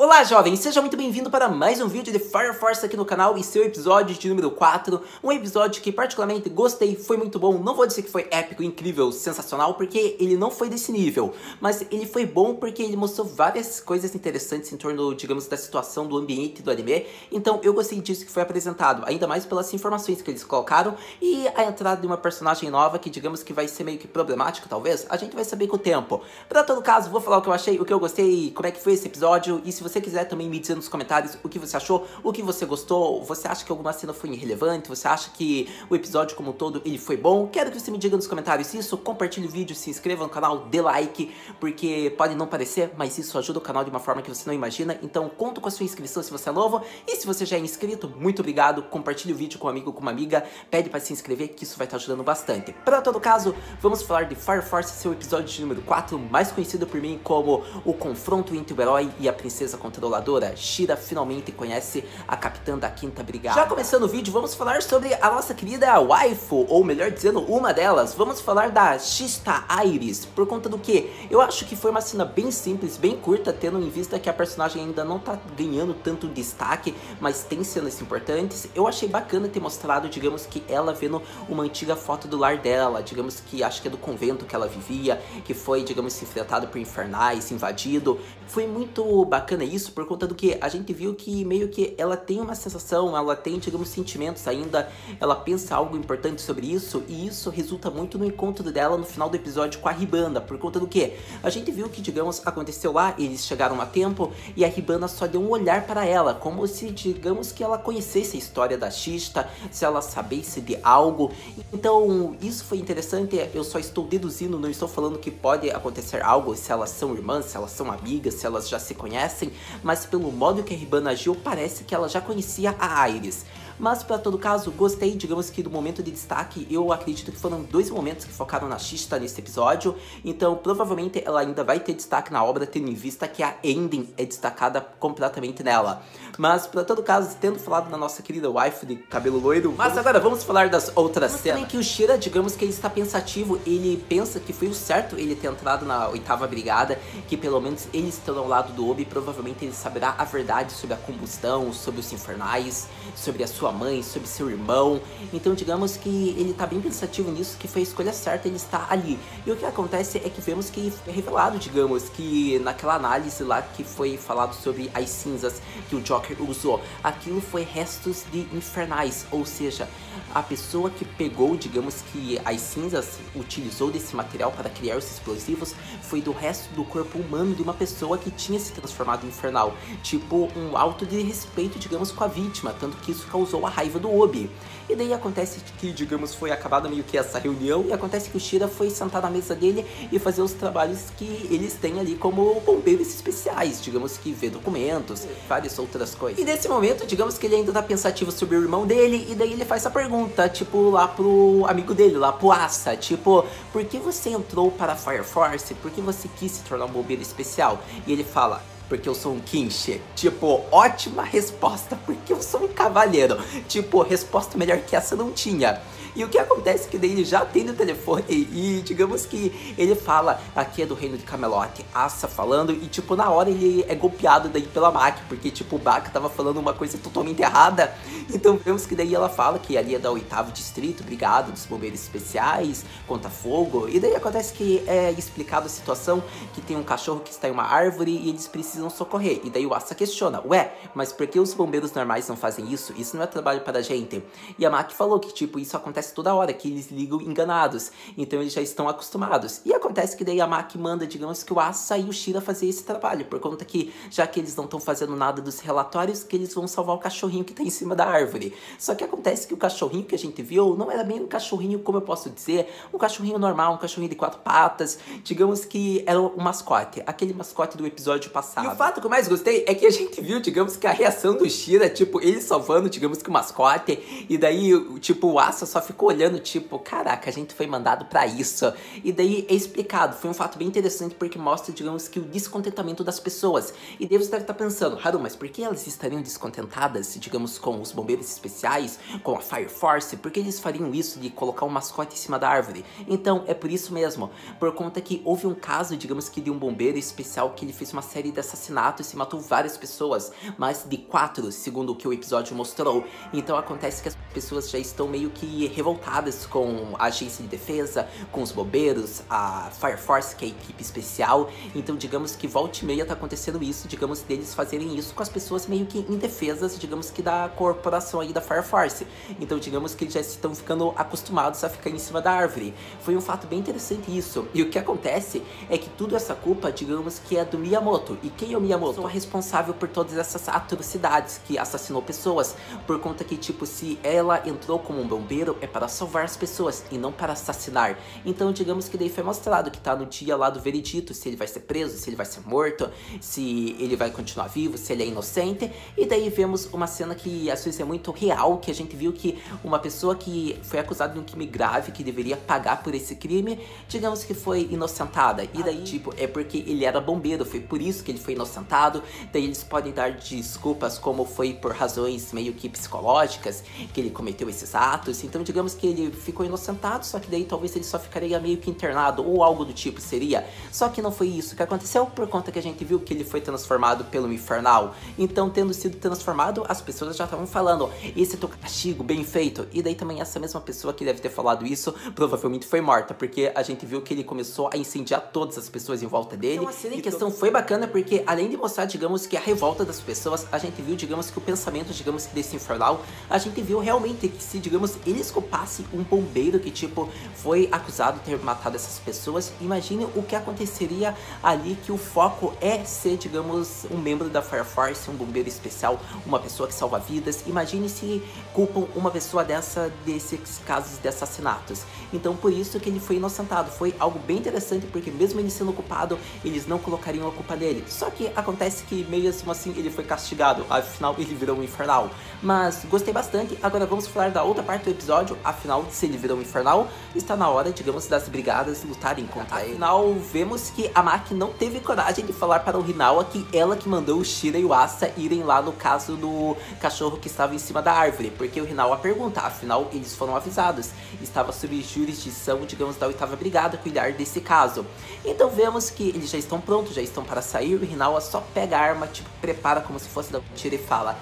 Olá jovens, seja muito bem-vindo para mais um vídeo de Fire Force aqui no canal e seu episódio de número 4. Um episódio que particularmente gostei, foi muito bom. Não vou dizer que foi épico, incrível, sensacional, porque ele não foi desse nível. Mas ele foi bom porque ele mostrou várias coisas interessantes em torno, digamos, da situação do ambiente do anime. Então eu gostei disso que foi apresentado, ainda mais pelas informações que eles colocaram. E a entrada de uma personagem nova que, digamos, que vai ser meio que problemática, talvez. A gente vai saber com o tempo. Para todo caso, vou falar o que eu achei, o que eu gostei, como é que foi esse episódio. E se você quiser também me dizer nos comentários o que você achou, o que você gostou, você acha que alguma cena foi irrelevante, você acha que o episódio como um todo ele foi bom, quero que você me diga nos comentários isso, compartilhe o vídeo, se inscreva no canal, dê like, porque pode não parecer, mas isso ajuda o canal de uma forma que você não imagina, então conto com a sua inscrição se você é novo, e se você já é inscrito, muito obrigado, compartilhe o vídeo com um amigo, com uma amiga, pede para se inscrever que isso vai estar ajudando bastante. Para todo caso, vamos falar de Fire Force, seu episódio de número 4, mais conhecido por mim como o confronto entre o herói e a princesa controladora. Shira finalmente conhece a capitã da 5ª Brigada. Já começando o vídeo, vamos falar sobre a nossa querida waifu, ou melhor dizendo, uma delas. Vamos falar da Shista Iris, por conta do que? Eu acho que foi uma cena bem simples, bem curta, tendo em vista que a personagem ainda não tá ganhando tanto destaque, mas tem cenas importantes. Eu achei bacana ter mostrado, digamos, que ela vendo uma antiga foto do lar dela, digamos que acho que é do convento que ela vivia, que foi, digamos, enfrentado por infernais, invadido. Foi muito bacana isso, por conta do que a gente viu que meio que ela tem uma sensação, ela tem, digamos, sentimentos ainda, ela pensa algo importante sobre isso, e isso resulta muito no encontro dela no final do episódio com a Hibana, por conta do que a gente viu que, digamos, aconteceu lá, eles chegaram a tempo, e a Hibana só deu um olhar para ela, como se, digamos, que ela conhecesse a história da Shista, se ela sabesse de algo. Então, isso foi interessante, eu só estou deduzindo, não estou falando que pode acontecer algo, se elas são irmãs, se elas são amigas, se elas já se conhecem, mas pelo modo que a Hibana agiu, parece que ela já conhecia a Iris. Mas para todo caso, gostei, digamos que do momento de destaque, eu acredito que foram 2 momentos que focaram na Shista nesse episódio, então provavelmente ela ainda vai ter destaque na obra, tendo em vista que a ending é destacada completamente nela. Mas para todo caso, tendo falado da nossa querida waifu de cabelo loiro, mas agora vamos falar das outras cenas. Também que o Shira, digamos que ele está pensativo, ele pensa que foi o certo ele ter entrado na 8ª Brigada, que pelo menos eles estão ao lado do Obi, provavelmente ele saberá a verdade sobre a combustão, sobre os infernais, sobre a sua mãe, sobre seu irmão. Então digamos que ele tá bem pensativo nisso, que foi a escolha certa, ele está ali. E o que acontece é que vemos que é revelado, digamos, que naquela análise lá que foi falado sobre as cinzas que o Joker usou, aquilo foi restos de infernais, ou seja, a pessoa que pegou, digamos que as cinzas, utilizou desse material para criar os explosivos, foi do resto do corpo humano de uma pessoa que tinha se transformado em infernal, tipo um auto de respeito, digamos, com a vítima, tanto que isso causou a raiva do Obi. E daí acontece que, digamos, foi acabada meio que essa reunião, e acontece que o Shira foi sentar na mesa dele e fazer os trabalhos que eles têm ali como bombeiros especiais, digamos que ver documentos, várias outras coisas. E nesse momento, digamos que ele ainda tá pensativo sobre o irmão dele, e daí ele faz essa pergunta, tipo, lá pro amigo dele, lá pro Asa, tipo, por que você entrou para a Fire Force? Por que você quis se tornar um bombeiro especial? E ele fala: porque eu sou um Kinshi. Tipo, ótima resposta, porque eu sou um cavaleiro. Tipo, resposta melhor que essa não tinha. E o que acontece é que daí ele já atende o telefone e digamos que ele fala, aqui é do reino de Camelot, Asa falando, e tipo, na hora ele é golpeado daí pela Maki, porque tipo, o Baka tava falando uma coisa totalmente errada. Então vemos que daí ela fala que ali é da 8º distrito, brigada dos bombeiros especiais, conta fogo, e daí acontece que é explicado a situação, que tem um cachorro que está em uma árvore e eles precisam socorrer, e daí o Asa questiona, ué, mas por que os bombeiros normais não fazem isso? Isso não é trabalho para a gente. E a Maki falou que tipo, isso acontece toda hora, que eles ligam enganados, então eles já estão acostumados. E acontece que daí a Maki manda, digamos, que o Asa e o Shira fazer esse trabalho, por conta que, já que eles não estão fazendo nada dos relatórios, que eles vão salvar o cachorrinho que tá em cima da árvore. Só que acontece que o cachorrinho que a gente viu não era bem um cachorrinho, como eu posso dizer, um cachorrinho normal, um cachorrinho de 4 patas, digamos que era um mascote, aquele mascote do episódio passado. E o fato que eu mais gostei é que a gente viu, digamos, que a reação do Shira, tipo, ele salvando, digamos, que o mascote, e daí, tipo, o Asa só ficou olhando tipo, caraca, a gente foi mandado pra isso. E daí é explicado, foi um fato bem interessante porque mostra, digamos que o descontentamento das pessoas. E daí você deve estar pensando, Haru, mas por que elas estariam descontentadas, digamos, com os bombeiros especiais, com a Fire Force? Por que eles fariam isso de colocar um mascote em cima da árvore? Então, é por isso mesmo, por conta que houve um caso, digamos que de um bombeiro especial que ele fez uma série de assassinatos e matou várias pessoas, mais de 4, segundo o que o episódio mostrou. Então acontece que as pessoas já estão meio que revoltadas com a agência de defesa, com os bombeiros, a Fire Force, que é a equipe especial. Então digamos que volta e meia tá acontecendo isso, digamos, deles fazerem isso com as pessoas meio que indefesas, digamos que da corporação aí da Fire Force. Então digamos que eles já estão ficando acostumados a ficar em cima da árvore. Foi um fato bem interessante isso. E o que acontece é que tudo essa culpa, digamos que é do Miyamoto. E quem é o Miyamoto? É responsável por todas essas atrocidades, que assassinou pessoas, por conta que, tipo, se ela entrou como um bombeiro, é para salvar as pessoas e não para assassinar. Então, digamos que daí foi mostrado que tá no dia lá do veredito, se ele vai ser preso, se ele vai ser morto, se ele vai continuar vivo, se ele é inocente. E daí vemos uma cena que às vezes é muito real, que a gente viu que uma pessoa que foi acusada de um crime grave, que deveria pagar por esse crime, digamos que foi inocentada. E daí, tipo, é porque ele era bombeiro, foi por isso que ele foi inocentado. Daí eles podem dar desculpas como foi por razões meio que psicológicas que ele cometeu esses atos. Então digamos que ele ficou inocentado, só que daí talvez ele só ficaria meio que internado ou algo do tipo seria. Só que não foi isso que aconteceu, por conta que a gente viu que ele foi transformado pelo Infernal. Então, tendo sido transformado, as pessoas já estavam falando, esse é teu castigo, bem feito. E daí também essa mesma pessoa que deve ter falado isso provavelmente foi morta, porque a gente viu que ele começou a incendiar todas as pessoas em volta dele. Então a cena em questão foi bacana porque, além de mostrar, digamos que a revolta das pessoas, a gente viu, digamos que o pensamento, digamos que desse Infernal, a gente viu realmente que se, digamos, eles culpassem um bombeiro que, tipo, foi acusado de ter matado essas pessoas, imagine o que aconteceria ali, que o foco é ser, digamos, um membro da Fire Force, um bombeiro especial, uma pessoa que salva vidas. Imagine se culpam uma pessoa dessa, desses casos de assassinatos. Então, por isso que ele foi inocentado. Foi algo bem interessante, porque mesmo ele sendo culpado, eles não colocariam a culpa nele. Só que acontece que, mesmo assim, ele foi castigado. Afinal, ele virou um Infernal. Mas gostei bastante. Agora vamos falar da outra parte do episódio. Afinal, se ele virou um Infernal, está na hora, digamos, das brigadas lutarem contra ele. Afinal, vemos que a Maki não teve coragem de falar para o Hinawa que ela que mandou o Shira e o Asa irem lá no caso do cachorro que estava em cima da árvore. Porque o Hinawa pergunta, afinal, eles foram avisados. Estava sob jurisdição, digamos, da 8ª Brigada cuidar desse caso. Então vemos que eles já estão prontos, já estão para sair. O Hinawa só pega a arma, tipo, prepara como se fosse da tira e fala: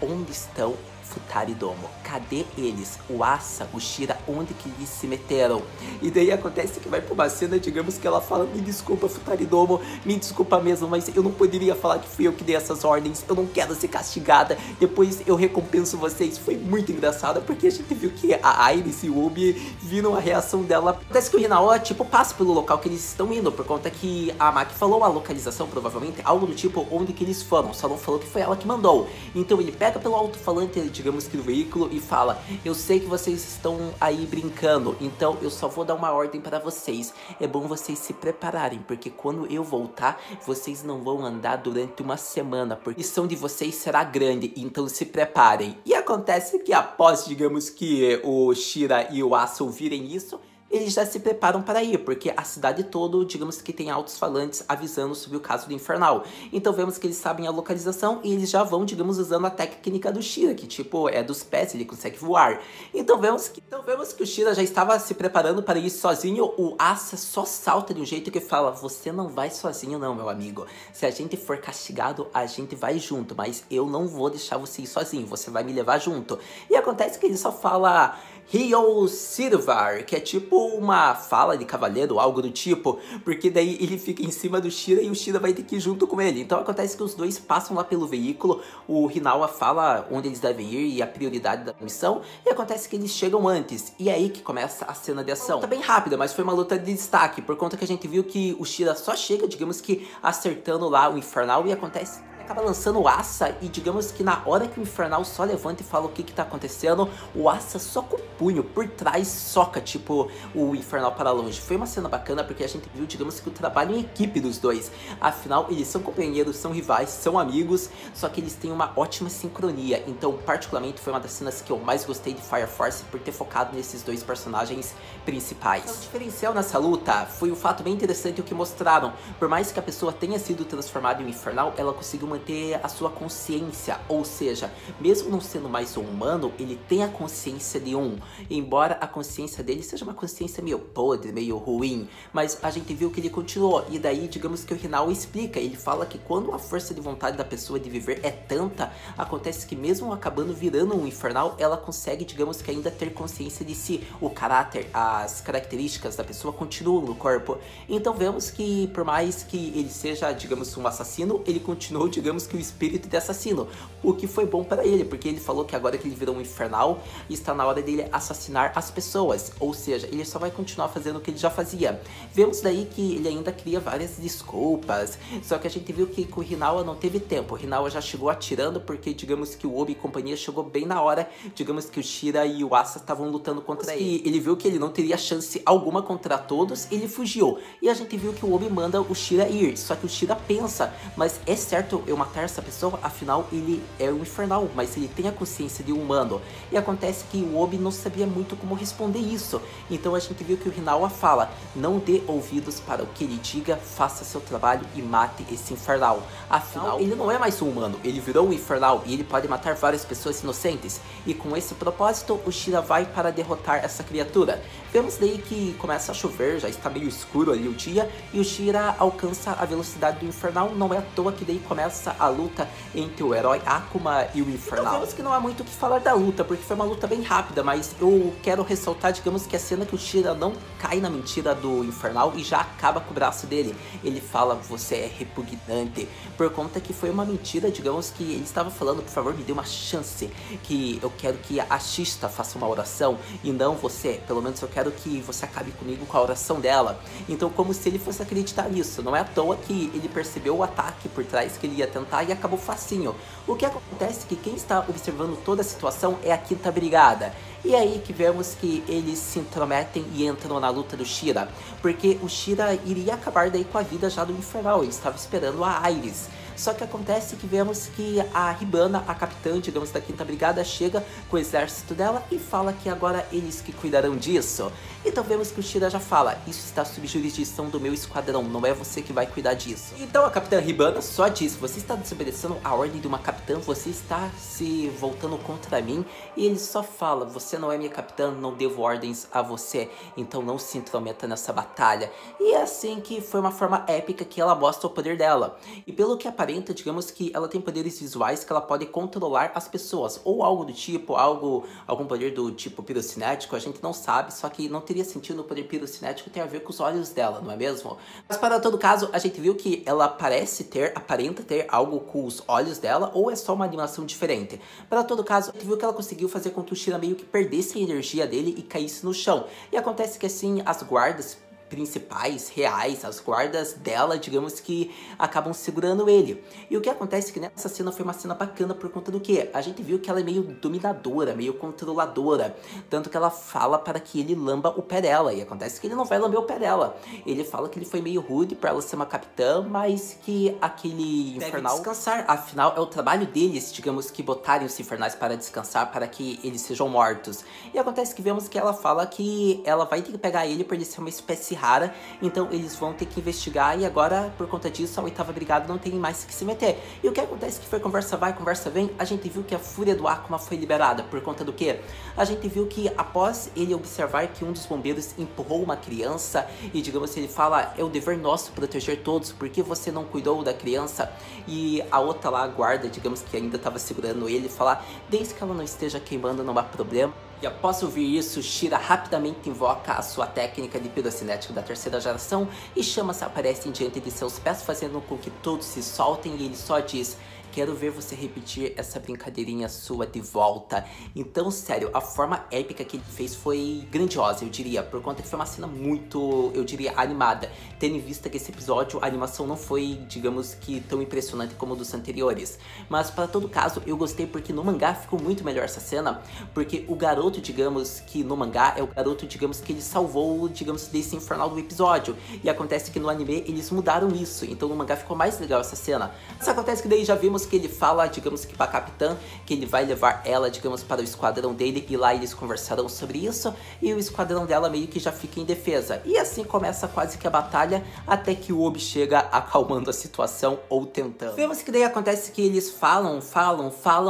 onde estão Futari Domo? Cadê eles? O Asa, o Shira, onde que eles se meteram? E daí acontece que vai pra uma cena, digamos que ela fala: me desculpa, Futari Domo, me desculpa mesmo, mas eu não poderia falar que fui eu que dei essas ordens, eu não quero ser castigada, depois eu recompenso vocês. Foi muito engraçado, porque a gente viu que a Iris e o Ubi viram a reação dela. Acontece que o Hinawa, tipo, passa pelo local que eles estão indo, por conta que a Maki falou a localização, provavelmente, algo do tipo onde que eles foram, só não falou que foi ela que mandou. Então ele pega pelo alto-falante, digamos que do veículo, e fala: eu sei que vocês estão aí brincando, então eu só vou dar uma ordem para vocês. É bom vocês se prepararem, porque quando eu voltar, vocês não vão andar durante uma semana, porque a missão de vocês será grande, então se preparem. E acontece que após, digamos que o Shira e o Asa ouvirem isso, eles já se preparam para ir, porque a cidade toda, digamos que tem altos falantes avisando sobre o caso do Infernal. Então vemos que eles sabem a localização e eles já vão, digamos, usando a técnica do Shira, que tipo, é dos pés, ele consegue voar. Então vemos que o Shira já estava se preparando para ir sozinho. O Asa só salta de um jeito que fala: você não vai sozinho não, meu amigo. Se a gente for castigado, a gente vai junto, mas eu não vou deixar você ir sozinho, você vai me levar junto. E acontece que ele só fala Ryo Silvar, que é tipo uma fala de cavaleiro, algo do tipo, porque daí ele fica em cima do Shira e o Shira vai ter que ir junto com ele. Então acontece que os dois passam lá pelo veículo, o Hinawa fala onde eles devem ir e a prioridade da missão, e acontece que eles chegam antes, e é aí que começa a cena de ação. Tá bem rápida, mas foi uma luta de destaque, por conta que a gente viu que o Shira só chega, digamos que acertando lá o Infernal, e acontece acaba lançando o Asa e digamos que na hora que o Infernal só levanta e fala o que tá acontecendo, o Asa só com o punho por trás soca, tipo, o Infernal para longe. Foi uma cena bacana porque a gente viu, digamos que o trabalho em equipe dos dois. Afinal, eles são companheiros, são rivais, são amigos, só que eles têm uma ótima sincronia. Então, particularmente, foi uma das cenas que eu mais gostei de Fire Force por ter focado nesses dois personagens principais. O diferencial nessa luta foi o fato bem interessante o que mostraram. Por mais que a pessoa tenha sido transformada em um Infernal, ela conseguiu manter a sua consciência, ou seja, mesmo não sendo mais um humano, ele tem a consciência de um, embora a consciência dele seja uma consciência meio podre, meio ruim, mas a gente viu que ele continuou, e daí digamos que o Hinao explica, ele fala que quando a força de vontade da pessoa de viver é tanta, acontece que mesmo acabando virando um Infernal, ela consegue, digamos que ainda ter consciência de si, o caráter, as características da pessoa continuam no corpo. Então vemos que por mais que ele seja, digamos, um assassino, ele continuou, digamos que o espírito de assassino, o que foi bom para ele, porque ele falou que agora que ele virou um Infernal, está na hora dele assassinar as pessoas, ou seja, ele só vai continuar fazendo o que ele já fazia. Vemos daí que ele ainda cria várias desculpas, só que a gente viu que com o Hinawa não teve tempo, o Hinawa já chegou atirando porque digamos que o Obi e companhia chegou bem na hora, digamos que o Shira e o Asa estavam lutando contra ele. Ele viu que ele não teria chance alguma contra todos, ele fugiu, e a gente viu que o Obi manda o Shira ir, só que o Shira pensa, mas é certo eu matar essa pessoa? Afinal ele é um Infernal, mas ele tem a consciência de um humano, e acontece que o Obi não sabia muito como responder isso, então a gente viu que o Hinawa fala, não dê ouvidos para o que ele diga, faça seu trabalho e mate esse Infernal. Afinal, ele não é mais um humano, ele virou um Infernal e ele pode matar várias pessoas inocentes, e com esse propósito o Shira vai para derrotar essa criatura. Vemos daí que começa a chover, já está meio escuro ali o dia, e o Shira alcança a velocidade do Infernal, não é à toa que daí começa a luta entre o herói Akuma e o Infernal. Então vemos que não há muito o que falar da luta, porque foi uma luta bem rápida, mas eu quero ressaltar, digamos que a cena que o Shira não cai na mentira do Infernal e já acaba com o braço dele. Ele fala, você é repugnante, por conta que foi uma mentira, digamos que ele estava falando, por favor me dê uma chance, que eu quero que a Shista faça uma oração, e não você, pelo menos eu quero que você acabe comigo com a oração dela. Então como se ele fosse acreditar nisso, não é à toa que ele percebeu o ataque por trás que ele ia tentar e acabou facinho. O que acontece é que quem está observando toda a situação é a Quinta Brigada. E é aí que vemos que eles se intrometem e entram na luta do Shira, porque o Shira iria acabar daí com a vida já do Infernal, ele estava esperando a Iris. Só que acontece que vemos que a Hibana, a capitã, digamos, da Quinta Brigada, chega com o exército dela e fala que agora eles que cuidarão disso. Então vemos que o Shira já fala, isso está sob jurisdição do meu esquadrão, não é você que vai cuidar disso. Então a capitã Hibana só diz, você está desobedecendo a ordem de uma capitã, você está se voltando contra mim, e ele só fala, você não é minha capitã, não devo ordens a você, então não se intrometa nessa batalha. E é assim que foi uma forma épica que ela mostra o poder dela. E pelo que aparenta, digamos que ela tem poderes visuais que ela pode controlar as pessoas, ou algo do tipo, algum poder do tipo pirocinético, a gente não sabe, só que não teria sentido o poder pirocinético tem a ver com os olhos dela, não é mesmo? Mas para todo caso, a gente viu que ela aparenta ter algo com os olhos dela, ou é só uma animação diferente. Para todo caso, a gente viu que ela conseguiu fazer com que o Shira meio que perdesse a energia dele e caísse no chão. E acontece que assim, as guardas principais, reais, as guardas dela, digamos que acabam segurando ele. E o que acontece é que nessa cena foi uma cena bacana por conta do que? A gente viu que ela é meio dominadora, meio controladora, tanto que ela fala para que ele lamba o pé dela, e acontece que ele não vai lamber o pé dela. Ele fala que ele foi meio rude para ela ser uma capitã, mas que aquele Infernal deve descansar, afinal é o trabalho deles, digamos que botarem os Infernais para descansar, para que eles sejam mortos. E acontece que vemos que ela fala que ela vai ter que pegar ele por ele ser uma espécie rara, então eles vão ter que investigar, e agora por conta disso a 8ª Brigada não tem mais que se meter. E o que acontece que foi conversa vai, conversa vem, a gente viu que a fúria do Akuma foi liberada, por conta do que? A gente viu que após ele observar que um dos bombeiros empurrou uma criança, e digamos ele fala, é o dever nosso proteger todos, porque você não cuidou da criança? E a outra lá, a guarda, digamos que ainda estava segurando ele, fala, desde que ela não esteja queimando não há problema. E após ouvir isso, Shira rapidamente invoca a sua técnica de pirocinético da 3ª geração e chamas aparecem diante de seus pés, fazendo com que todos se soltem, e ele só diz, quero ver você repetir essa brincadeirinha sua de volta. Então, sério, a forma épica que ele fez foi grandiosa, eu diria, por conta que foi uma cena muito, eu diria, animada. Tendo em vista que esse episódio, a animação não foi, digamos que, tão impressionante como dos anteriores. Mas, para todo caso, eu gostei porque no mangá ficou muito melhor essa cena, porque o garoto, digamos que no mangá, é o garoto, digamos que ele salvou, digamos, desse infernal do episódio. E acontece que no anime eles mudaram isso, então no mangá ficou mais legal essa cena. Mas acontece que daí já vimos que ele fala, digamos que pra capitã, que ele vai levar ela, digamos, para o esquadrão dele, e lá eles conversarão sobre isso, e o esquadrão dela meio que já fica em defesa. E assim começa quase que a batalha, até que o Obi chega acalmando a situação, ou tentando. Vemos que daí acontece que eles falam,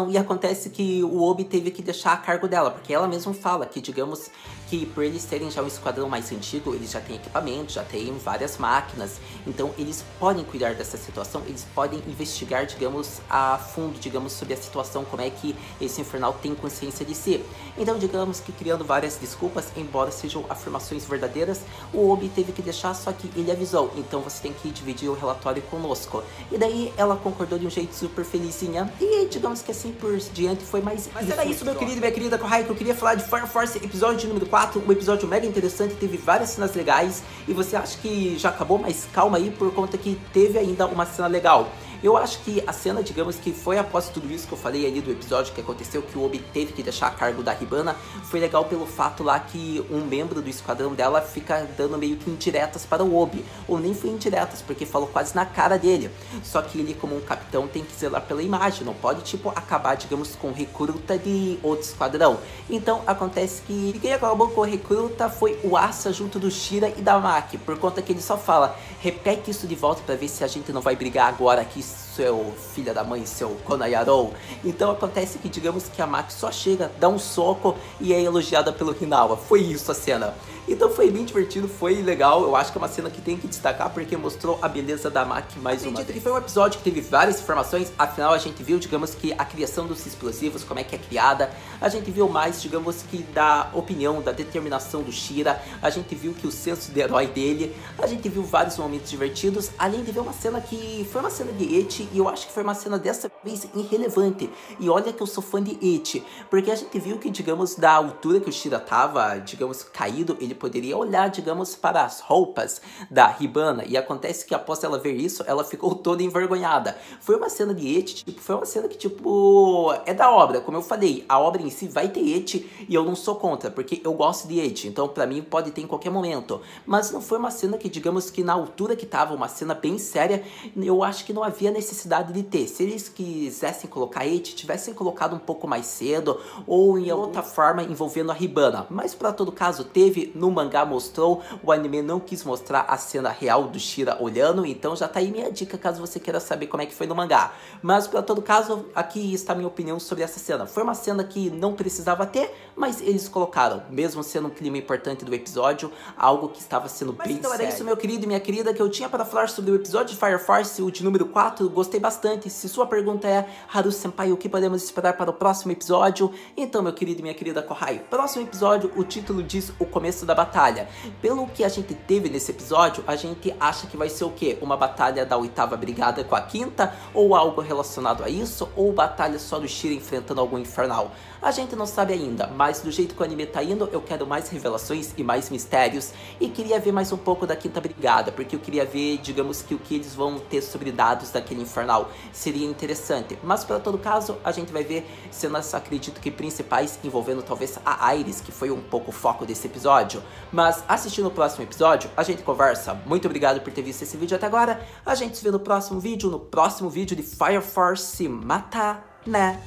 e acontece que o Obi teve que deixar a cargo dela, porque ela mesma fala que, digamos, que por eles terem já um esquadrão mais antigo, eles já têm equipamento, já têm várias máquinas, então eles podem cuidar dessa situação, eles podem investigar, digamos, a fundo, digamos, sobre a situação, como é que esse infernal tem consciência de si. Então, digamos que criando várias desculpas, embora sejam afirmações verdadeiras, o Obi teve que deixar, só que ele avisou, então você tem que dividir o relatório conosco. E daí ela concordou de um jeito super felizinha, e digamos que assim por diante foi mais... Mas era isso, meu querido e minha querida Kohai, que eu queria falar de Fire Force episódio número 4, um episódio mega interessante, teve várias cenas legais, e você acha que já acabou, mas calma aí, por conta que teve ainda uma cena legal. Eu acho que a cena, digamos que foi após tudo isso que eu falei ali do episódio que aconteceu, que o Obi teve que deixar a cargo da Hibana, foi legal pelo fato lá que um membro do esquadrão dela fica dando meio que indiretas para o Obi, ou nem foi indiretas, porque falou quase na cara dele, só que ele como um capitão tem que zelar pela imagem, não pode tipo acabar, digamos, com recruta de outro esquadrão. Então acontece que quem acabou com o recruta foi o Asa junto do Shira e da Maki, por conta que ele só fala, repete isso de volta pra ver se a gente não vai brigar agora aqui, seu filho da mãe, seu Konayarou. Então acontece que, digamos que a Maki só chega, dá um soco e é elogiada pelo Hinawa. Foi isso a cena. Então foi bem divertido, foi legal. Eu acho que é uma cena que tem que destacar porque mostrou a beleza da Maki mais uma vez. Que foi um episódio que teve várias informações. Afinal, a gente viu, digamos que a criação dos explosivos, como é que é criada. A gente viu mais, digamos que da opinião, da determinação do Shira. A gente viu que o senso de herói dele. A gente viu vários momentos divertidos. Além de ver uma cena que foi uma cena de Eti. E eu acho que foi uma cena dessa vez irrelevante. E olha que eu sou fã de Eti. Porque a gente viu que, digamos, da altura que o Shira tava, digamos, caído, ele poderia olhar, digamos, para as roupas da Hibana, e acontece que após ela ver isso, ela ficou toda envergonhada. Foi uma cena de Eti, tipo, foi uma cena que, tipo, é da obra, como eu falei, a obra em si vai ter Eti, e eu não sou contra, porque eu gosto de Eti, então pra mim pode ter em qualquer momento, mas não foi uma cena que, digamos, que na altura que tava, uma cena bem séria, eu acho que não havia necessidade de ter. Se eles quisessem colocar Eti, tivessem colocado um pouco mais cedo, ou em outra forma envolvendo a Hibana, mas pra todo caso, teve. No mangá mostrou, o anime não quis mostrar a cena real do Shira olhando, então já tá aí minha dica caso você queira saber como é que foi no mangá. Mas pra todo caso, aqui está a minha opinião sobre essa cena. Foi uma cena que não precisava ter, mas eles colocaram, mesmo sendo um clima importante do episódio, algo que estava sendo bem então sério. Era isso, meu querido e minha querida, que eu tinha para falar sobre o episódio de Fire Force, o de número 4, gostei bastante. Se sua pergunta é, Haru Senpai, o que podemos esperar para o próximo episódio? Então, meu querido e minha querida Kohai, próximo episódio, o título diz o começo da batalha. Pelo que a gente teve nesse episódio, a gente acha que vai ser o quê? Uma batalha da 8ª brigada com a 5ª? Ou algo relacionado a isso? Ou batalha só do Shira enfrentando algum infernal? A gente não sabe ainda, mas do jeito que o anime tá indo, eu quero mais revelações e mais mistérios. E queria ver mais um pouco da 5ª brigada, porque eu queria ver, digamos que o que eles vão ter sobre dados daquele infernal seria interessante. Mas para todo caso, a gente vai ver cenas, acredito que principais, envolvendo talvez a Iris, que foi um pouco o foco desse episódio. Mas assistindo o próximo episódio, a gente conversa. Muito obrigado por ter visto esse vídeo até agora. A gente se vê no próximo vídeo de Fire Force Mata, né?